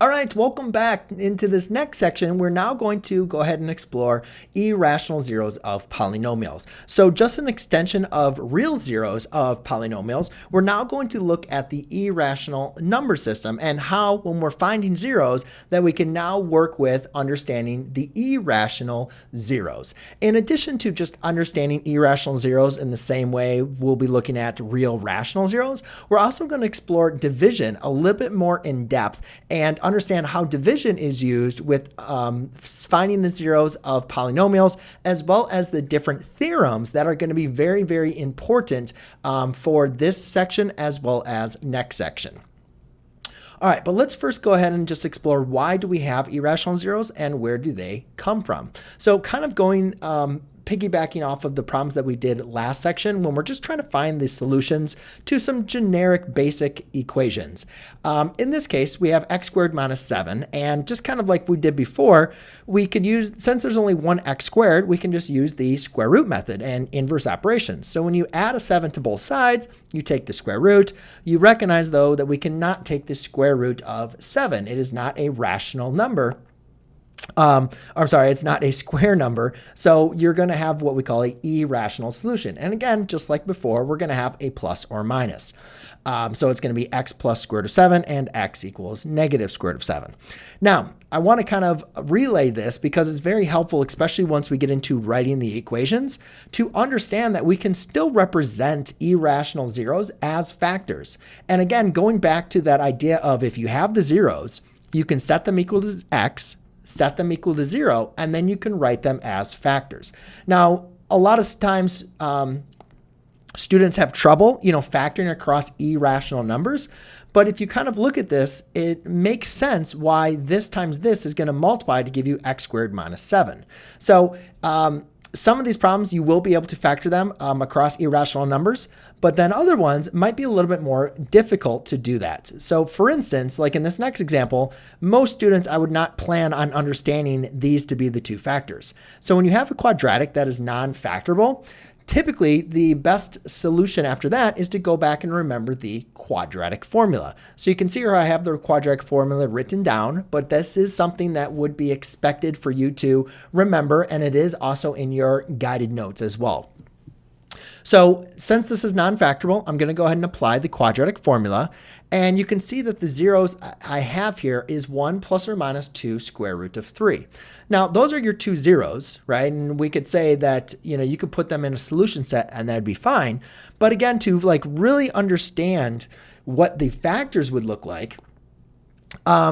All right, welcome back. Into this next section, we're now going to go ahead and explore irrational zeros of polynomials. So just an extension of real zeros of polynomials, we're now going to look at the irrational number system and how, when we're finding zeros, that we can now work with understanding the irrational zeros. In addition to just understanding irrational zeros in the same way we'll be looking at real rational zeros, we're also going to explore division a little bit more in depth and understand how division is used with finding the zeros of polynomials, as well as the different theorems that are going to be very, very important for this section as well as next section. All right, but let's first go ahead and just explore why do we have irrational zeros and where do they come from. So kind of going piggybacking off of the problems that we did last section when we're just trying to find the solutions to some generic basic equations. In this case, we have x squared minus 7, and just kind of like we did before, we could use, since there's only one x squared, we can just use the square root method and inverse operations. So when you add a 7 to both sides, you take the square root. You recognize, though, that we cannot take the square root of 7. It is not a rational number. I'm sorry, it's not a square number. So you're going to have what we call an irrational solution. And again, just like before, we're going to have a plus or minus. So it's going to be x plus square root of 7 and x equals negative square root of 7. Now, I want to kind of relay this because it's very helpful, especially once we get into writing the equations, to understand that we can still represent irrational zeros as factors. And again, going back to that idea of if you have the zeros, you can set them equal to x, set them equal to 0, and then you can write them as factors. Now, a lot of times students have trouble, factoring across irrational numbers. But if you kind of look at this, it makes sense why this times this is going to multiply to give you x squared minus 7. So some of these problems, you will be able to factor them across irrational numbers, but then other ones might be a little bit more difficult to do that. So for instance, like in this next example, most students, I would not plan on understanding these to be the two factors. So when you have a quadratic that is non-factorable, typically, the best solution after that is to go back and remember the quadratic formula. So you can see here I have the quadratic formula written down, but this is something that would be expected for you to remember, and it is also in your guided notes as well. So since this is non-factorable, I'm going to go ahead and apply the quadratic formula. And you can see that the zeros I have here is 1 plus or minus 2 square root of 3. Now, those are your two zeros, right? And we could say that, you could put them in a solution set and that'd be fine. But again, to really understand what the factors would look like,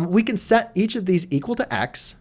we can set each of these equal to x.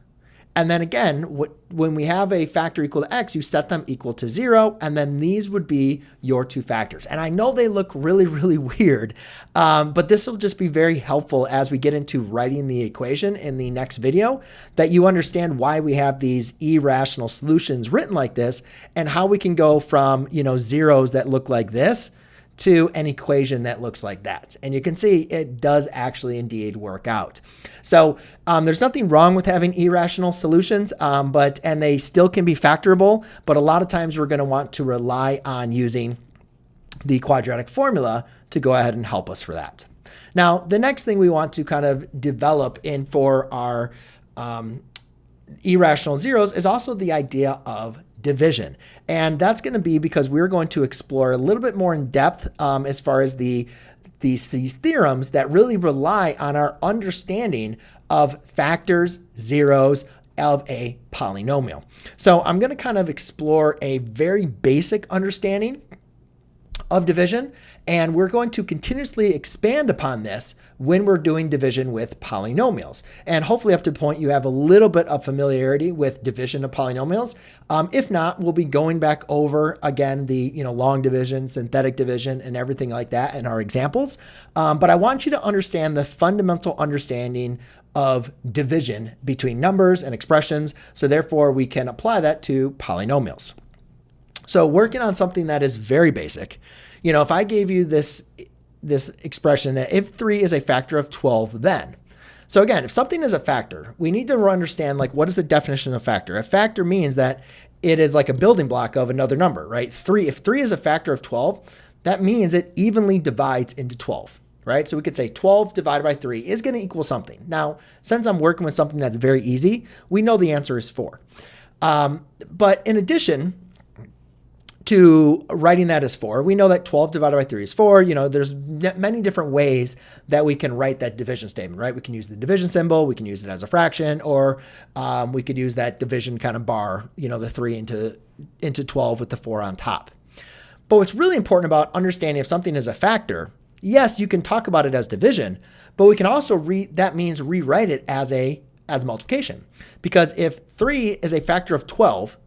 And then again, when we have a factor equal to x, you set them equal to 0, and then these would be your two factors. And I know they look really, really weird, but this will just be very helpful as we get into writing the equation in the next video, that you understand why we have these irrational solutions written like this and how we can go from, zeros that look like this to an equation that looks like that. And you can see it does actually indeed work out. So there's nothing wrong with having irrational solutions, and they still can be factorable, but a lot of times we're going to want to rely on using the quadratic formula to go ahead and help us for that. Now, the next thing we want to kind of develop in for our irrational zeros is also the idea of division. And that's going to be because we're going to explore a little bit more in depth as far as these theorems that really rely on our understanding of factors, zeros of a polynomial. So I'm going to kind of explore a very basic understanding of division, and we're going to continuously expand upon this when we're doing division with polynomials. And hopefully up to the point you have a little bit of familiarity with division of polynomials. If not, we'll be going back over again the long division, synthetic division, and everything like that in our examples. But I want you to understand the fundamental understanding of division between numbers and expressions, so therefore we can apply that to polynomials. So working on something that is very basic, if I gave you this expression that if 3 is a factor of 12, then. So again, if something is a factor, we need to understand what is the definition of factor. A factor means that it is like a building block of another number, right? If 3 is a factor of 12, that means it evenly divides into 12. right? So we could say 12 divided by 3 is going to equal something. Now, since I'm working with something that's very easy, we know the answer is 4. But in addition to writing that as 4, we know that 12 divided by 3 is 4. You know, there's many different ways that we can write that division statement, right? We can use the division symbol, we can use it as a fraction, or we could use that division kind of bar, you know, the 3 into 12 with the 4 on top. But what's really important about understanding if something is a factor, yes, you can talk about it as division, but we can also rewrite it as multiplication. Because if 3 is a factor of 12,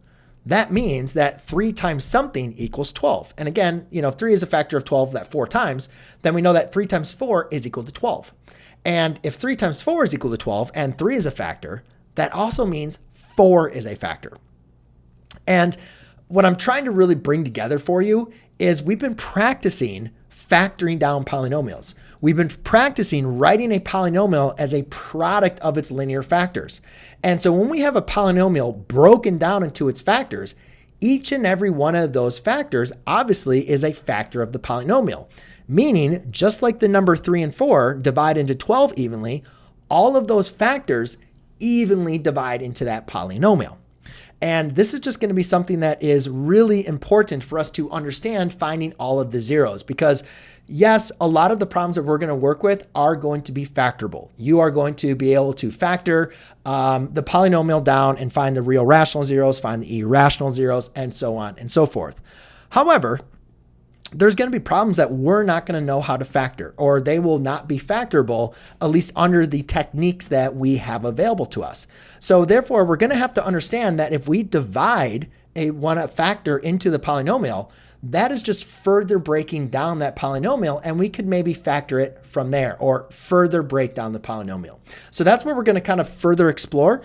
that means that 3 times something equals 12. And again, you know, if 3 is a factor of 12 that 4 times, then we know that 3 times 4 is equal to 12. And if 3 times 4 is equal to 12 and 3 is a factor, that also means 4 is a factor. And what I'm trying to really bring together for you is we've been practicing factoring down polynomials. We've been practicing writing a polynomial as a product of its linear factors. And so when we have a polynomial broken down into its factors, each and every one of those factors obviously is a factor of the polynomial. Meaning, just like the number 3 and 4 divide into 12 evenly, all of those factors evenly divide into that polynomial. And this is just going to be something that is really important for us to understand finding all of the zeros, because yes, a lot of the problems that we're going to work with are going to be factorable. You are going to be able to factor the polynomial down and find the real rational zeros, find the irrational zeros, and so on and so forth. However, there's going to be problems that we're not going to know how to factor, or they will not be factorable, at least under the techniques that we have available to us. So therefore, we're going to have to understand that if we divide a factor into the polynomial, that is just further breaking down that polynomial, and we could maybe factor it from there or further break down the polynomial. So that's what we're going to kind of further explore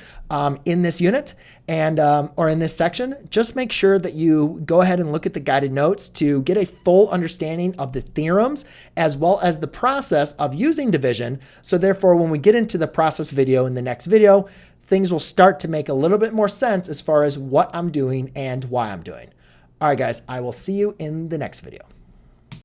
in this unit and or in this section. Just make sure that you go ahead and look at the guided notes to get a full understanding of the theorems as well as the process of using division. So therefore, when we get into the process video in the next video, things will start to make a little bit more sense as far as what I'm doing and why I'm doing. All right, guys, I will see you in the next video.